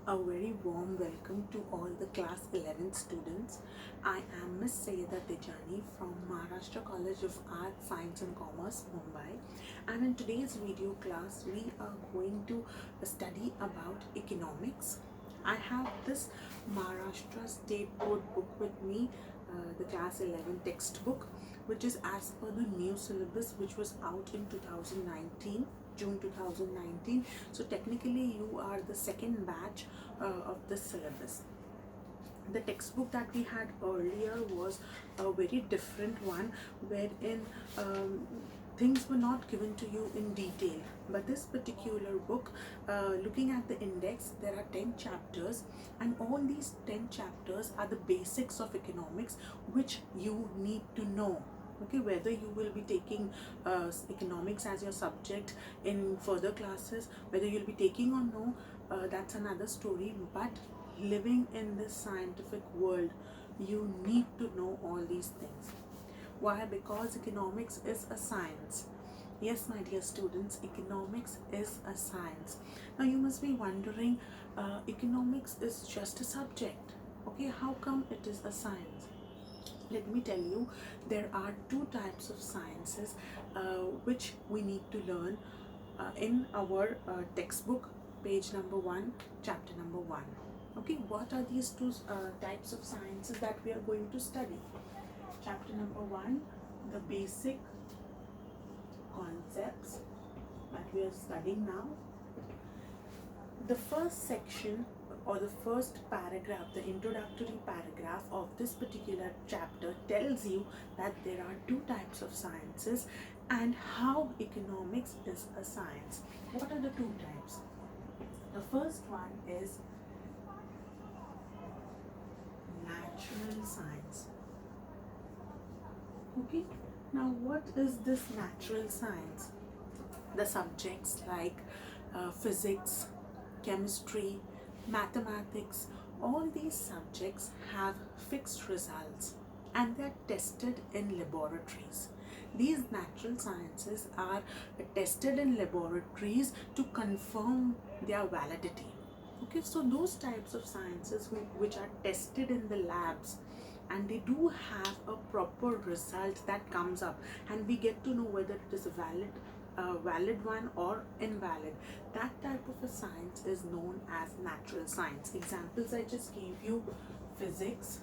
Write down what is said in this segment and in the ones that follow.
A very warm welcome to all the class 11 students. I am Miss Sayeda Tejani from Maharashtra College of Arts, Science and Commerce, Mumbai. And in today's video class, we are going to study about economics. I have this Maharashtra State Board book with me, the class 11 textbook, which is as per the new syllabus which was out in 2019. June 2019. So technically you are the second batch of this syllabus. The textbook that we had earlier was a very different one, wherein things were not given to you in detail. But this particular book, looking at the index, there are 10 chapters, and all these 10 chapters are the basics of economics which you need to know. Okay, whether you will be taking economics as your subject in further classes, whether you'll be taking or no, that's another story. But living in this scientific world, you need to know all these things. Why? Because economics is a science. Yes, my dear students, economics is a science. Now you must be wondering, economics is just a subject. Okay, how come it is a science? Let me tell you, there are two types of sciences which we need to learn in our textbook, page number 1, chapter number 1. Okay, what are these two types of sciences that we are going to study? Chapter number 1, the basic concepts that we are studying now. The first section or the first paragraph, the introductory paragraph of this particular chapter tells you that there are two types of sciences and how economics is a science. What are the two types? The first one is natural science. Okay, now what is this natural science? The subjects like physics, chemistry, mathematics, all these subjects have fixed results and they are tested in laboratories. These natural sciences are tested in laboratories to confirm their validity. Okay, so those types of sciences which are tested in the labs, and they do have a proper result that comes up, and we get to know whether it is a valid one or invalid. That type of a science is known as natural science. Examples I just gave you: physics,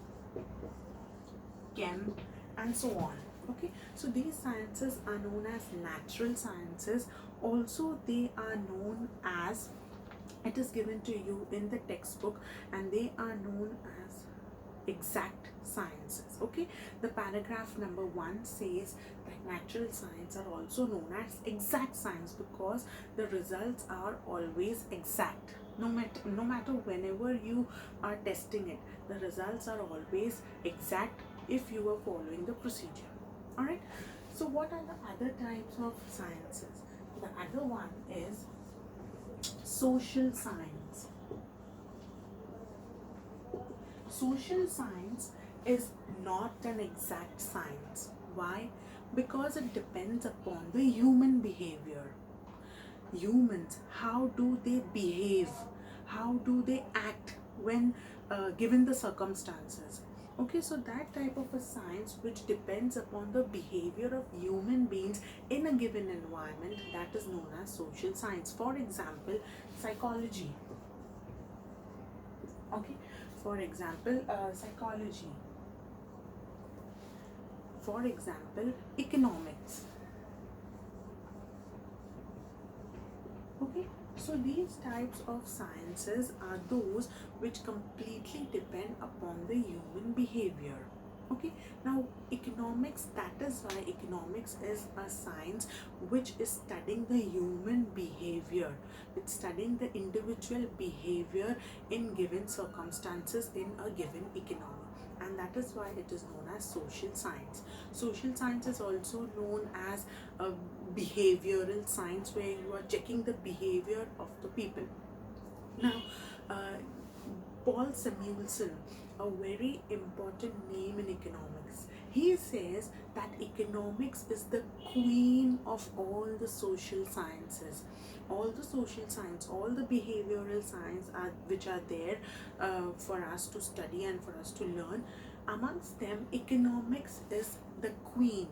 chem, and so on. Okay, so these sciences are known as natural sciences. Also, they are known as, it is given to you in the textbook, and they are known as exact sciences. Okay, the paragraph number 1 says that natural science are also known as exact science because the results are always exact. No matter whenever you are testing it, the results are always exact if you are following the procedure. All right, so what are the other types of sciences? The other one is social science. Social science is not an exact science. Why? Because it depends upon the human behavior. Humans, how do they behave? How do they act when given the circumstances? Okay, so that type of a science which depends upon the behavior of human beings in a given environment, that is known as social science. For example, psychology. Okay, for example, psychology. For example, economics. Okay, so these types of sciences are those which completely depend upon the human behavior. Okay, now economics, that is why economics is a science which is studying the human behavior. It's studying the individual behavior in given circumstances in a given economy, and that is why it is known as social science. Social science is also known as a behavioral science, where you are checking the behavior of the people. Now, Paul Samuelson, a very important name in economics, He says that economics is the queen of all the social sciences. All the social science, all the behavioral science which are there for us to study and for us to learn. Amongst them, economics is the queen.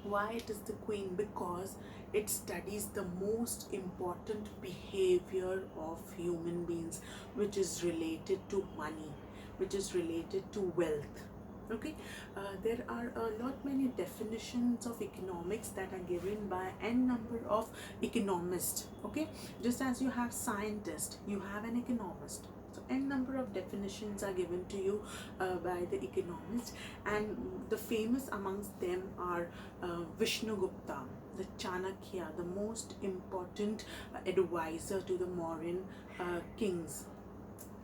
Why it is the queen? Because it studies the most important behavior of human beings, which is related to money, which is related to wealth. Okay, there are a lot many definitions of economics that are given by n number of economists. Okay, just as you have scientist, you have an economist. So n number of definitions are given to you by the economists, and the famous amongst them are Vishnugupta, the Chanakya, the most important advisor to the Mauryan kings.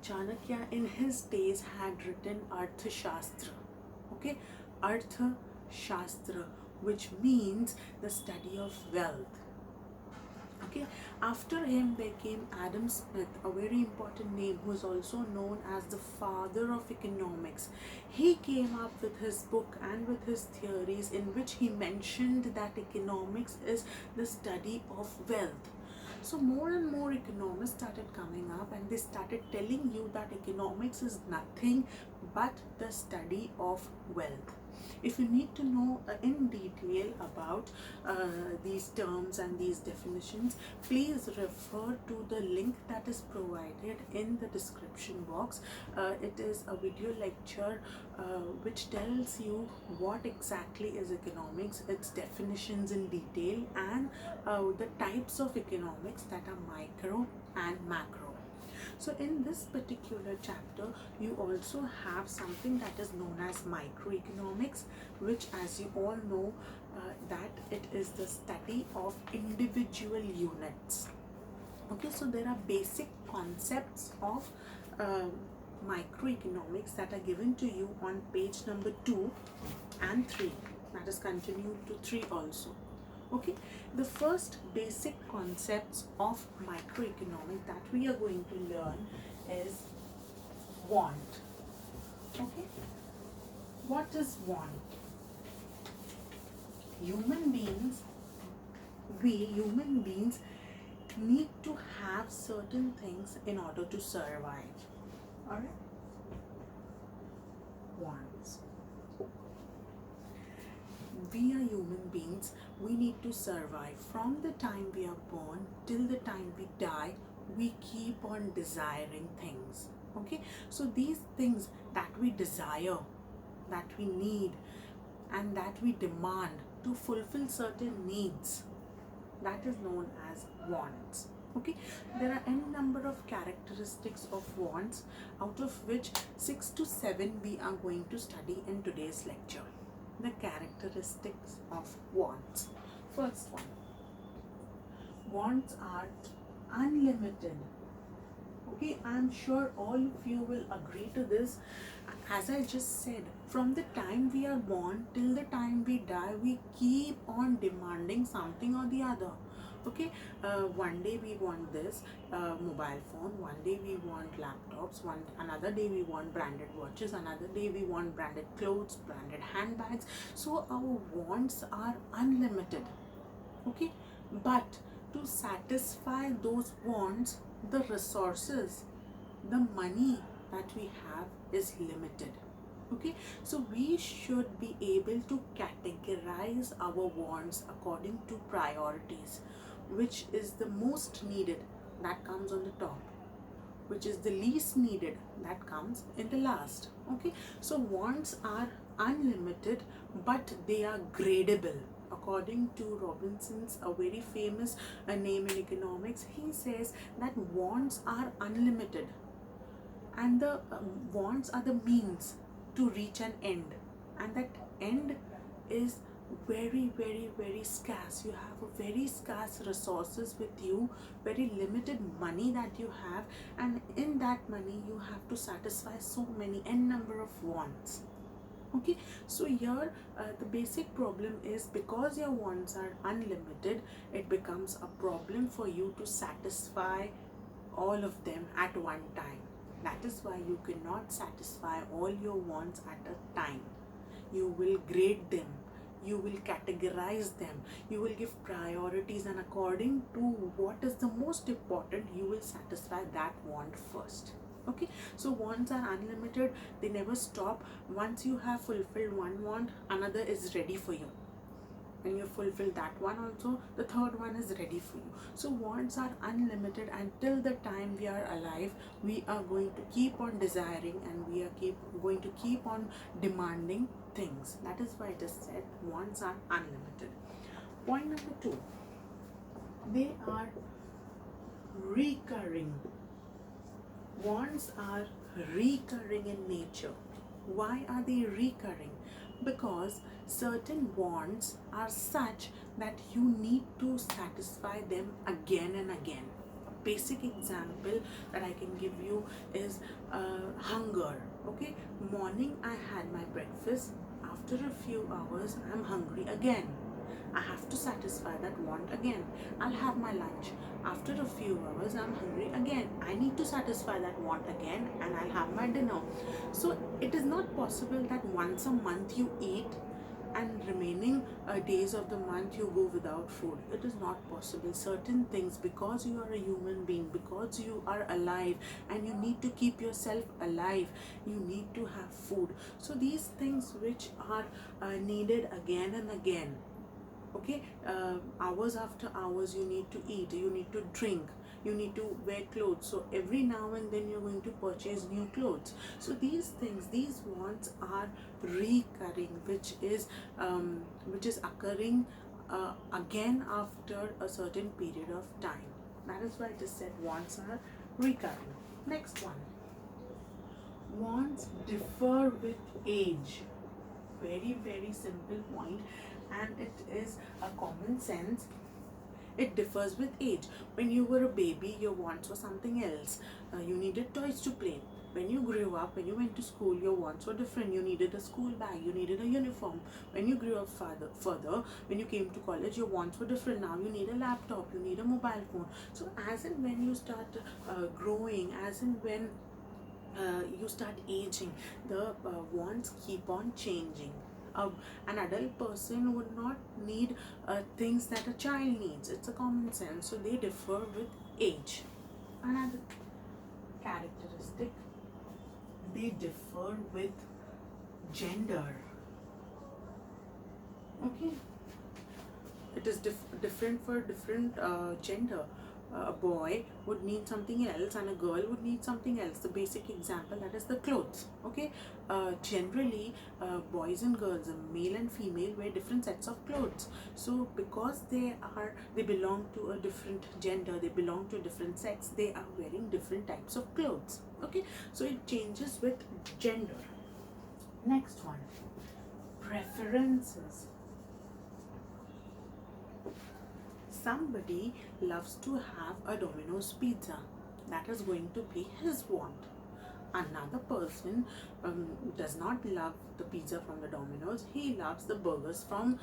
Chanakya in his days had written Arthashastra. Okay, Artha Shastra, which means the study of wealth. Okay, after him there came Adam Smith, a very important name, who is also known as the father of economics. He came up with his book and with his theories, in which he mentioned that economics is the study of wealth. So more and more economists started coming up, and they started telling you that economics is nothing but the study of wealth. If you need to know in detail about these terms and these definitions, please refer to the link that is provided in the description box. It is a video lecture which tells you what exactly is economics, its definitions in detail, and the types of economics that are micro and macro. So in this particular chapter, you also have something that is known as microeconomics, which, as you all know, that it is the study of individual units. Okay, so there are basic concepts of microeconomics that are given to you on page number 2 and 3. That is continued to 3 also. Okay, the first basic concepts of microeconomics that we are going to learn is want. Okay, what is want? Human beings, we human beings need to have certain things in order to survive. All right, wants. We are human beings, we need to survive. From the time we are born till the time we die, we keep on desiring things. Okay, so these things that we desire, that we need, and that we demand to fulfill certain needs, that is known as wants. Okay, there are n number of characteristics of wants, out of which 6 to 7 we are going to study in today's lecture. The characteristics of wants. First one, wants are unlimited. Okay, I'm sure all of you will agree to this. As I just said, from the time we are born till the time we die, we keep on demanding something or the other. Okay, one day we want this mobile phone, one day we want laptops, another day we want branded watches, another day we want branded clothes, branded handbags. So our wants are unlimited. Okay, but to satisfy those wants, the resources, the money that we have is limited. Okay, so we should be able to categorize our wants according to priorities. Which is the most needed, that comes on the top, which is the least needed, that comes in the last. Okay, so wants are unlimited, but they are gradable. According to Robinson's, a very famous name in economics, he says that wants are unlimited, and the wants are the means to reach an end, and that end is very scarce. You have a very scarce resources with you, very limited money that you have, and in that money you have to satisfy so many n number of wants. Okay, so here the basic problem is, because your wants are unlimited, it becomes a problem for you to satisfy all of them at one time. That is why you cannot satisfy all your wants at a time. you will grade them, you will categorize them, you will give priorities, and according to what is the most important, you will satisfy that want first. Okay, so wants are unlimited, they never stop. Once you have fulfilled one want, another is ready for you. When you fulfill that one also, the third one is ready for you. So wants are unlimited, and till the time we are alive, we are going to keep on desiring, and we are going to keep on demanding things. That is why it is said wants are unlimited. Point number 2, they are recurring. Wants are recurring in nature. Why are they recurring? Because certain wants are such that you need to satisfy them again and again. A basic example that I can give you is hunger. Okay, morning I had my breakfast, after a few hours I'm hungry again. I have to satisfy that want again. I'll have my lunch. After a few hours, I'm hungry again. I need to satisfy that want again, and I'll have my dinner. So it is not possible that once a month you eat and remaining days of the month you go without food. It is not possible. Certain things, because you are a human being, because you are alive and you need to keep yourself alive, you need to have food. So these things which are needed again and again. Okay, hours after hours you need to eat, you need to drink, you need to wear clothes. So every now and then you're going to purchase new clothes. So these things, these wants are recurring, which is occurring again after a certain period of time. That is why it is said wants are recurring. Next one, wants differ with age. Very, very simple point, and it is a common sense. It differs with age. When you were a baby, your wants were something else. You needed toys to play. When you grew up, when you went to school, your wants were different. You needed a school bag, you needed a uniform. When you grew up further, when you came to college, your wants were different. Now you need a laptop, you need a mobile phone. So as and when you start growing, as and when you start aging, the wants keep on changing. An adult person would not need things that a child needs. It's a common sense. So they differ with age. Another characteristic, they differ with gender. Okay, it is different for different gender. A boy would need something else and a girl would need something else. The basic example, that is the clothes. Okay, generally boys and girls, male and female, wear different sets of clothes. So because they belong to a different gender, they belong to a different sex, they are wearing different types of clothes. Okay, so it changes with gender. Next one, preferences. Somebody loves to have a Domino's pizza. That is going to be his want. Another person does not love the pizza from the Domino's, he loves the burgers from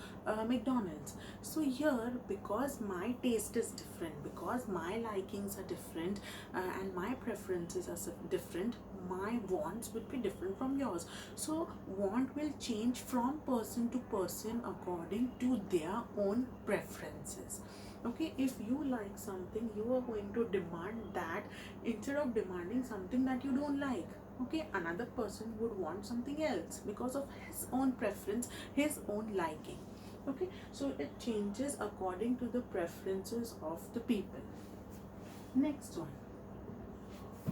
McDonald's. So here, because my taste is different, because my likings are different, and my preferences are different, my wants would be different from yours. So want will change from person to person according to their own preferences. Okay, if you like something, you are going to demand that instead of demanding something that you don't like. Okay, another person would want something else because of his own preference, his own liking. Okay, so it changes according to the preferences of the people. Next one,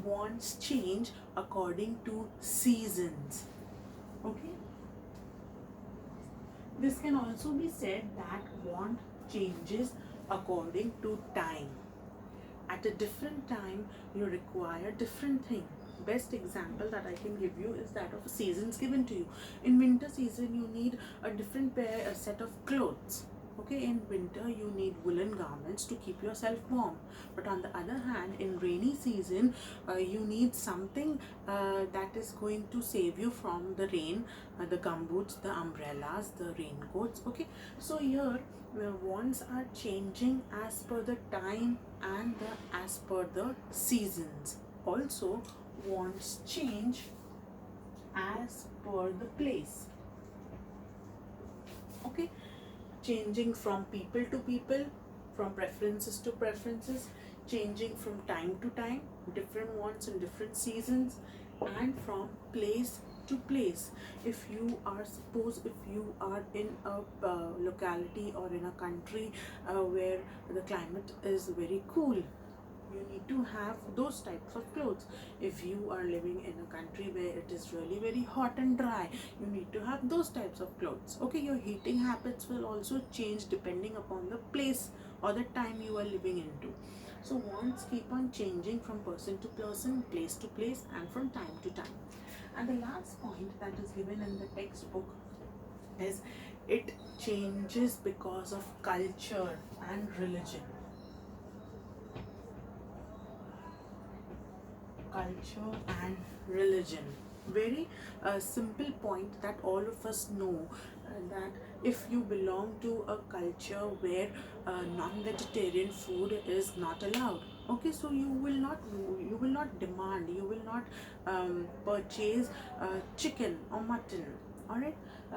wants change according to seasons. Okay, this can also be said that want changes according to time. At a different time, you require different thing. Best example that I can give you is that of seasons given to you. In winter season, you need a set of clothes. Okay, in winter you need woolen garments to keep yourself warm. But on the other hand, in rainy season, you need something that is going to save you from the rain, the gumboots, the umbrellas, the raincoats. Okay, so here wants are changing as per the time and as per the seasons. Also, wants change as per the place. Okay, changing from people to people, from preferences to preferences, changing from time to time, different wants in different seasons, and from place to place. If you are, suppose if you are in a locality or in a country where the climate is very cool, you need to have those types of clothes. If you are living in a country where it is really very hot and dry, you need to have those types of clothes. Okay, your heating habits will also change depending upon the place or the time you are living into. So wants keep on changing from person to person, place to place, and from time to time. And the last point that is given in the textbook is it changes because of culture and religion. Culture and religion. Very simple point that all of us know, that if you belong to a culture where non-vegetarian food is not allowed, okay, so you will not demand, you will not purchase chicken or mutton. All right,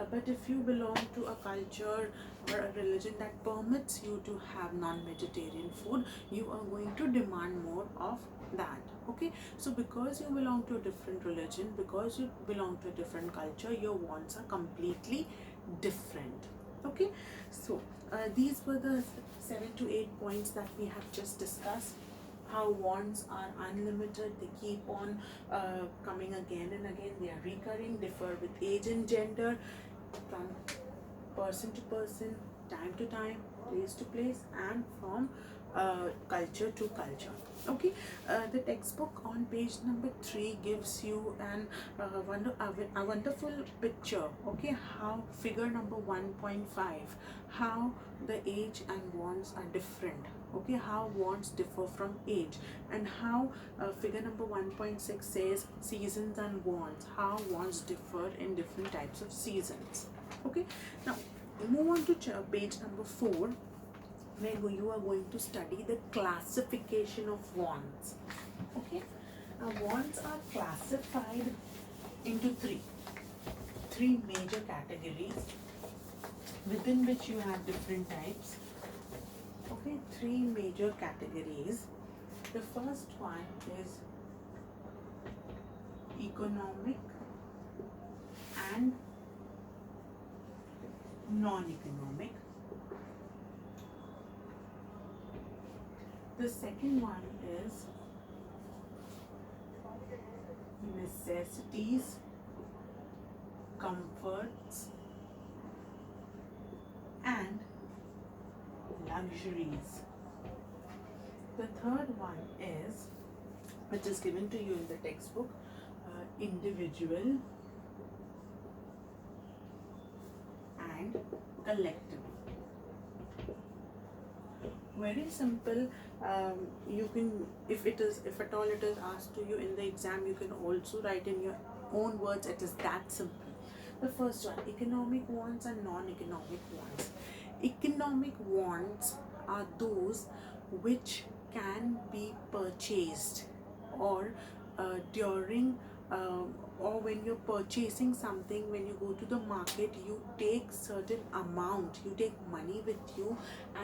but if you belong to a culture or a religion that permits you to have non-vegetarian food, you are going to demand more of that. Okay, so because you belong to a different religion, because you belong to a different culture, your wants are completely different. Okay, so these were the 7 to 8 points that we have just discussed. How wants are unlimited, they keep on coming again and again, they are recurring, differ with age and gender, from person to person, time to time, place to place, and from culture to culture. Okay, the textbook on page number 3 gives you an a wonderful picture. Okay, how figure number 1.5, how the age and wants are different. Okay, how wants differ from age, and how figure number 1.6 says seasons and wants, how wants differ in different types of seasons. Okay, now move on to page number 4, where you are going to study the classification of wants. Okay, now wants are classified into three major categories, within which you have different types. Okay, three major categories. The first one is economic and non-economic. The second one is necessities, comforts, and luxuries. The third one is, which is given to you in the textbook, individual and collective. Very simple. You can, if at all it is asked to you in the exam, you can also write in your own words. It is that simple. The first one, economic wants and non-economic wants. Economic wants are those which can be purchased, or during or when you're purchasing something, when you go to the market, you take certain amount, you take money with you,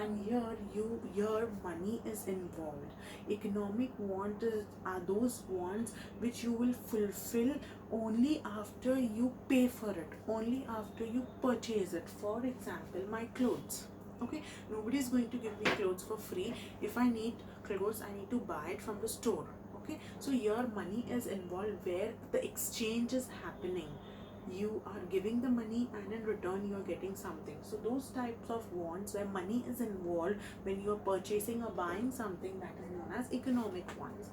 and your money is involved. Economic wants are those wants which you will fulfill only after you pay for it, only after you purchase it. For example, my clothes. Okay, nobody is going to give me clothes for free. If I need clothes, I need to buy it from the store. Okay, so your money is involved, where the exchange is happening. You are giving the money, and in return you are getting something. So those types of wants where money is involved when you are purchasing or buying something, that is known as economic wants.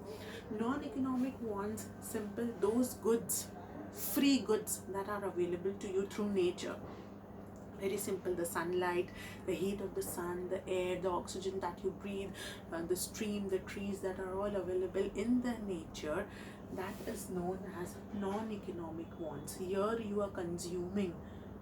Non-economic wants, simple, those goods, free goods that are available to you through nature. Very simple, the sunlight, the heat of the sun, the air, the oxygen that you breathe, the stream, the trees that are all available in the nature, that is known as non-economic wants. Here you are consuming.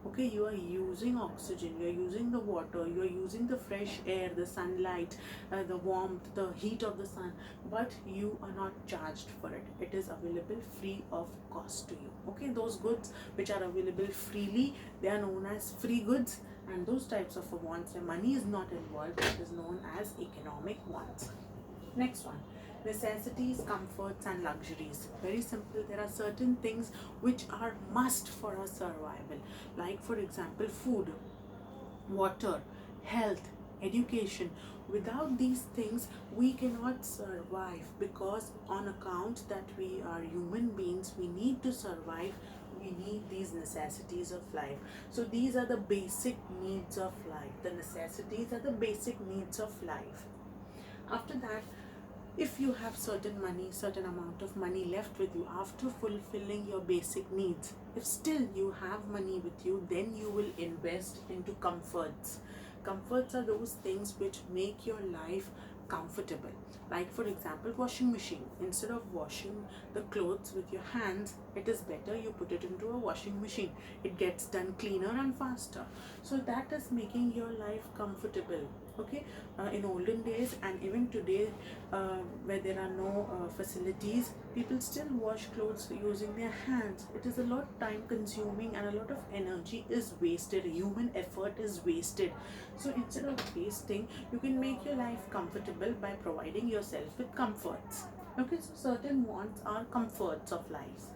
Okay, you are using oxygen, you are using the water, you are using the fresh air, the sunlight, the warmth, the heat of the sun, but you are not charged for it. It is available free of cost to you. Okay, those goods which are available freely, they are known as free goods, And those types of wants where money is not involved, that is known as economic wants. Next one, necessities, comforts, and luxuries. Very simple. There are certain things which are must for our survival, like for example, food, water, health, education. Without these things, we cannot survive, because on account that we are human beings, we need to survive. We need these necessities of life. So these are the basic needs of life. The necessities are the basic needs of life. After that, if you have certain amount of money left with you after fulfilling your basic needs, if still you have money with you, then you will invest into comforts. Comforts are those things which make your life comfortable. Like for example, washing machine. Instead of washing the clothes with your hands, it is better you put it into a washing machine. It gets done cleaner and faster. So that is making your life comfortable. Okay, in olden days and even today, where there are no facilities, people still wash clothes using their hands. It is a lot time consuming and a lot of energy is wasted. Human effort is wasted. So instead of wasting, you can make your life comfortable by providing yourself with comforts. Okay, so certain wants are comforts of life.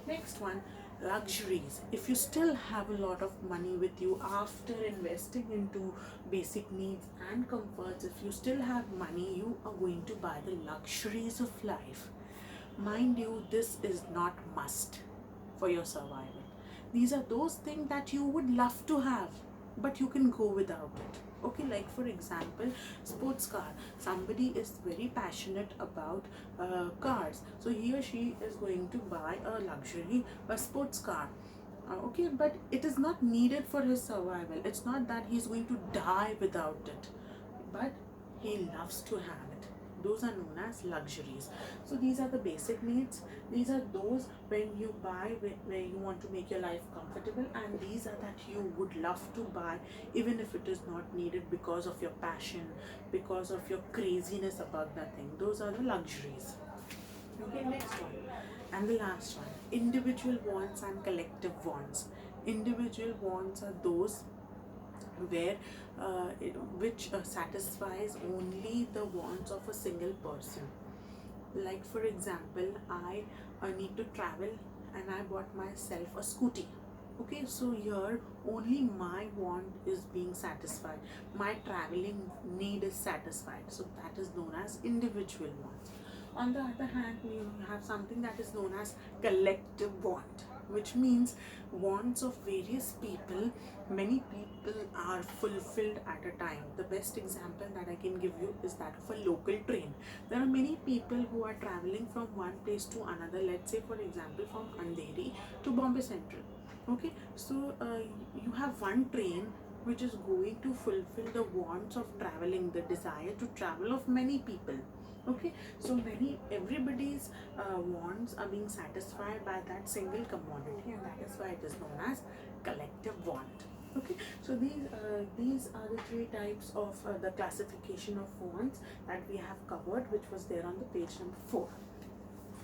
Next one, luxuries. If you still have a lot of money with you after investing into basic needs and comforts, if you still have money, you are going to buy the luxuries of life. Mind you, this is not must for your survival. These are those things that you would love to have, but you can go without it. Okay, like for example, sports car. Somebody is very passionate about cars, so he or she is going to buy a luxury, a sports car. Okay, but it is not needed for his survival. It's not that he's going to die without it, but he loves to have it. Those are known as luxuries. So these are the basic needs. These are those when you buy, where you want to make your life comfortable, and these are that you would love to buy even if it is not needed, because of your passion, because of your craziness about that thing. Those are the luxuries. Okay, next one and the last one, individual wants and collective wants. Individual wants are those where which satisfies only the wants of a single person. Like for example, I need to travel and I bought myself a scooty. Okay, so here only my want is being satisfied, my traveling need is satisfied, so that is known as individual want. On the other hand, you have something that is known as collective want, which means wants of various people. Many people are fulfilled at a time. The best example that I can give you is that of a local train. There are many people who are traveling from one place to another. Let's say for example, from Andheri to Bombay Central. Okay, so you have one train which is going to fulfill the wants of traveling, the desire to travel of many people. Okay, so everybody's wants are being satisfied by that single commodity, and that is why it is known as collective want. Okay, so these are the three types of the classification of wants that we have covered, which was there on the page number 4.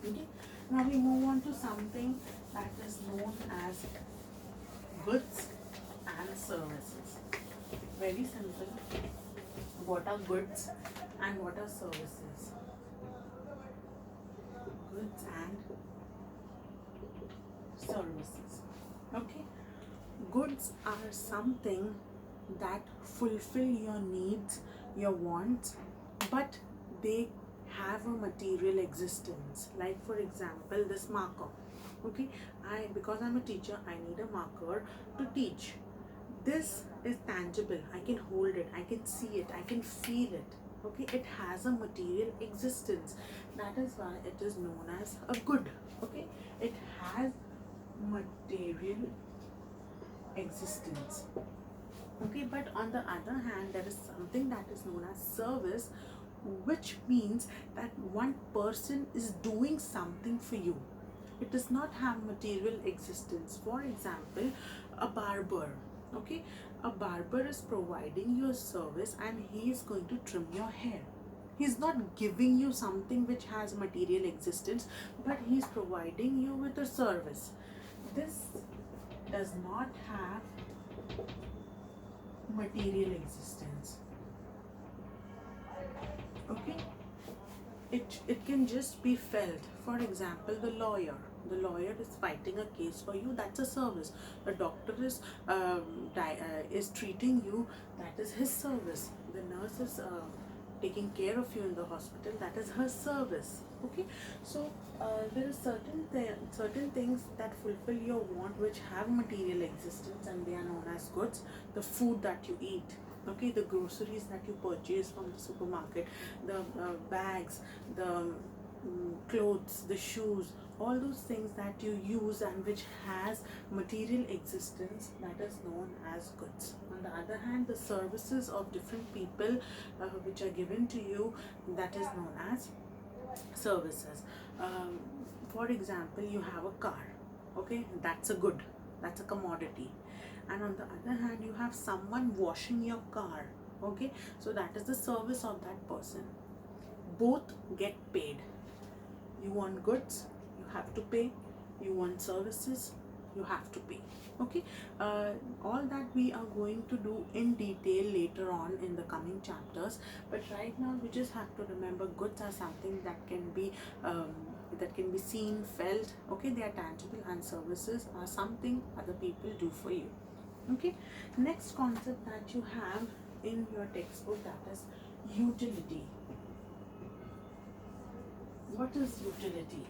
Okay, now we move on to something that is known as goods and services. Very simple. What are goods and what are services? Goods and services. Okay, goods are something that fulfill your needs, your wants, but they have a material existence. Like for example, this marker. Okay, because I'm a teacher, I need a marker to teach. This is tangible. I can hold it, I can see it, I can feel it. Okay, it has a material existence. That is why it is known as a good. Okay, it has material existence. Okay, but on the other hand, there is something that is known as service, which means that one person is doing something for you. It does not have material existence. For example, a barber. Okay, a barber is providing you a service and he is going to trim your hair. He's not giving you something which has material existence, but he's providing you with a service. This does not have material existence. Okay, it can just be felt. For example, the lawyer is fighting a case for you, that's a service. The doctor is treating you, that is his service. The nurse is taking care of you in the hospital, that is her service. Okay, so there are certain things that fulfill your want, which have material existence, and they are known as goods. The food that you eat, okay, the groceries that you purchase from the supermarket, the bags, the clothes, the shoes, all those things that you use and which has material existence, that is known as goods. On the other hand, the services of different people which are given to you, that is known as services. um, for example, you have a car, okay, that's a good, that's a commodity. And on the other hand, you have someone washing your car, okay, so that is the service of that person. Both get paid. You want goods, you have to pay. You want services, you have to pay. Okay, all that we are going to do in detail later on in the coming chapters, but right now we just have to remember goods are something um, that can be seen, felt, okay, they are tangible, and services are something other people do for you. Okay, next concept that you have in your textbook, that is utility. What is utility?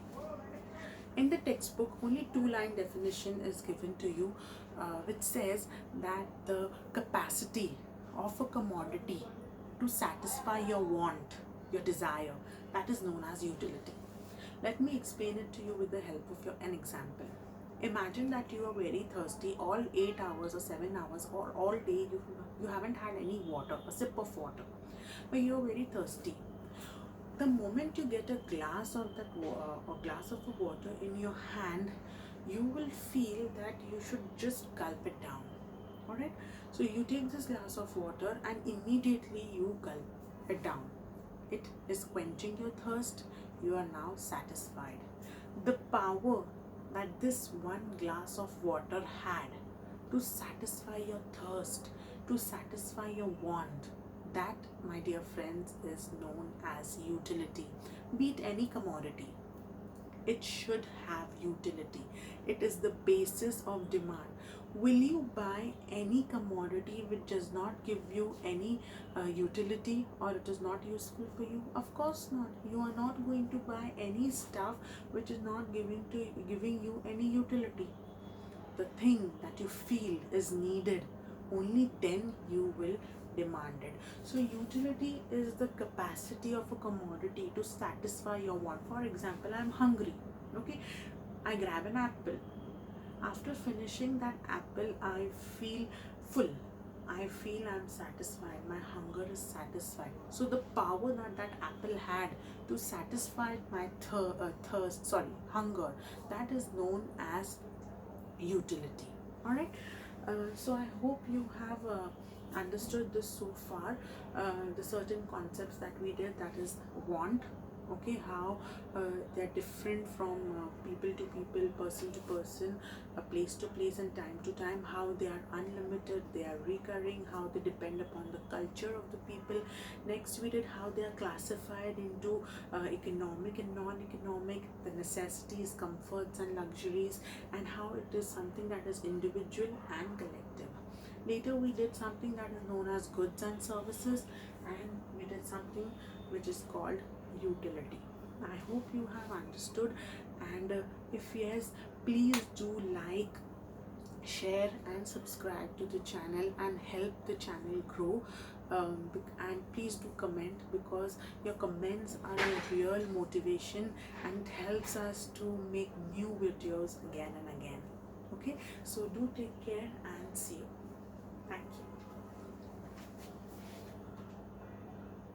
In the textbook, only two-line definition is given to you, which says that the capacity of a commodity to satisfy your want, your desire, that is known as utility. Let me explain it to you with the help of an example. Imagine that you are very thirsty all 8 hours or 7 hours or all day, you haven't had any water, a sip of water, but you are very thirsty. The moment you get a glass of that a glass of water in your hand, you will feel that you should just gulp it down. All right, so you take this glass of water and immediately you gulp it down. It is quenching your thirst. You are now satisfied. The power that this one glass of water had to satisfy your thirst, to satisfy your want, that, my dear friends, is known as utility. Be it any commodity, it should have utility. It is the basis of demand. Will you buy any commodity which does not give you any utility, or it is not useful for you? Of course not. You are not going to buy any stuff which is not giving you any utility. The thing that you feel is needed, only then you will demand it. So utility is the capacity of a commodity to satisfy your want. For example, I'm hungry, okay, I grab an apple. After finishing that apple, I feel full, I feel I'm satisfied, my hunger is satisfied. So the power that that apple had to satisfy my hunger, that is known as utility. All right, so I hope you have understood this so far. The certain concepts that we did, that is want, okay, how they're different from people to people, person to person, place to place, and time to time, how they are unlimited, they are recurring, how they depend upon the culture of the people. Next we did how they are classified into economic and non-economic, the necessities, comforts and luxuries, and how it is something that is individual and collective. Later we did something that is known as goods and services, and we did something which is called utility. I hope you have understood, and if yes, please do like, share and subscribe to the channel and help the channel grow. And please do comment, because your comments are a real motivation and helps us to make new videos again and again. Okay, so do take care and see you. Thank you.